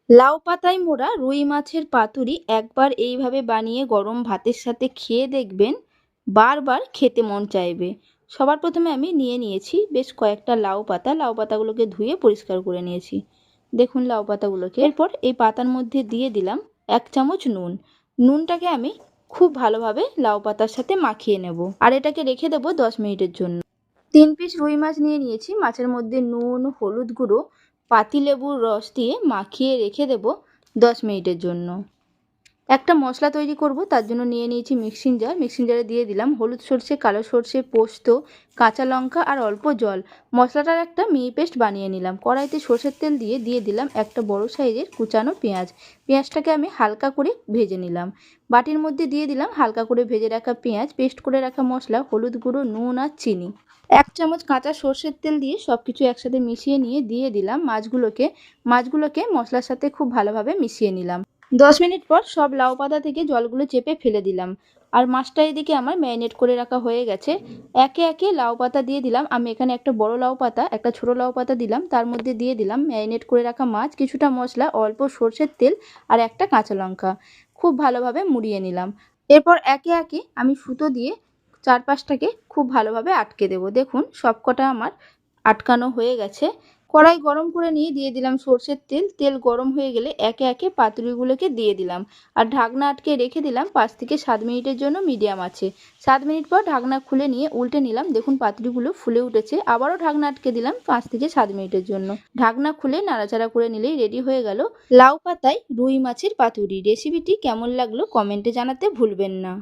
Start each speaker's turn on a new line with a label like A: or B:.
A: লাউ পাতায় মোড়া রুই মাছের পাতুরি একবার এইভাবে বানিয়ে গরম ভাতের সাথে খেয়ে দেখবেন, বারবার খেতে মন চাইবে। সবার প্রথমে আমি নিয়ে নিয়েছি বেশ কয়েকটা লাউ পাতা। লাউ পাতাগুলোকে ধুয়ে পরিষ্কার করে নিয়েছি। দেখুন লাউ পাতাগুলোকে। এরপর এই পাতার মধ্যে দিয়ে দিলাম 1 চামচ নুন। নুনটাকে আমি খুব ভালোভাবে লাউ পাতার সাথে মাখিয়ে নেব, আর এটাকে রেখে দেবো 10 মিনিটের জন্য। 3 পিস রুই মাছ নিয়ে নিয়েছি। মাছের মধ্যে নুন, হলুদ গুঁড়ো, পাতিলেবুর রস দিয়ে মাখিয়ে রেখে দেব 10 মিনিটের জন্য। একটা মশলা তৈরি করব, তার জন্য নিয়ে নিয়েছি মিক্সিং জার। মিক্সিং জারে দিয়ে দিলাম হলুদ সর্ষে, কালো সর্ষে, পোস্ত, কাঁচা লঙ্কা আর অল্প জল। মশলাটার একটা মিহি পেস্ট বানিয়ে নিলাম। কড়াইতে সর্ষের তেল দিয়ে দিলাম একটা বড় সাইজের কুচানো পেঁয়াজ। পেঁয়াজটাকে আমি হালকা করে ভেজে নিলাম। বাটির মধ্যে দিয়ে দিলাম হালকা করে ভেজে রাখা পেঁয়াজ, পেস্ট করে রাখা মশলা, হলুদ গুঁড়ো, নুন আর চিনি। 1 চামচ কাঁচা সর্ষের তেল দিয়ে সব কিছু একসাথে মিশিয়ে নিয়ে দিয়ে দিলাম মাছগুলোকে মশলার সাথে খুব ভালোভাবে মিশিয়ে নিলাম। 10 মিনিট পর সব লাউ পাতা থেকে জলগুলো চেপে ফেলে দিলাম। আর মাছটা এদিকে আমার ম্যারিনেট করে রাখা হয়ে গেছে। একে একে লাউ পাতা দিয়ে দিলাম। আমি এখানে একটা বড় লাউ পাতা, একটা ছোট লাউ পাতা দিলাম। তার মধ্যে দিয়ে দিলাম ম্যারিনেট করে রাখা মাছ, কিছুটা মশলা, অল্প সর্ষের তেল আর একটা কাঁচা লঙ্কা। খুব ভালোভাবে মুড়িয়ে নিলাম। এরপর একে একে আমি সুতো দিয়ে চারপাশটাকে খুব ভালোভাবে আটকে দেবো। দেখুন সবকটা আমার আটকানো হয়ে গেছে। কড়াই গরম করে নিয়ে দিয়ে দিলাম সর্ষের তেল। তেল গরম হয়ে গেলে একে একে পাতুরিগুলোকে দিয়ে দিলাম আর ঢাকনা আটকে রেখে দিলাম 5 থেকে 7 মিনিটের জন্য মিডিয়াম আছে। 7 মিনিট পর ঢাকনা খুলে নিয়ে উল্টে নিলাম। দেখুন পাতুরিগুলো ফুলে উঠেছে। আবারও ঢাকনা আটকে দিলাম 5 থেকে 7 মিনিটের জন্য। ঢাকনা খুলে নাড়াচাড়া করে নিলেই রেডি হয়ে গেল লাউ পাতায় রুই মাছের পাতুরি। রেসিপিটি কেমন লাগলো কমেন্টে জানাতে ভুলবেন না।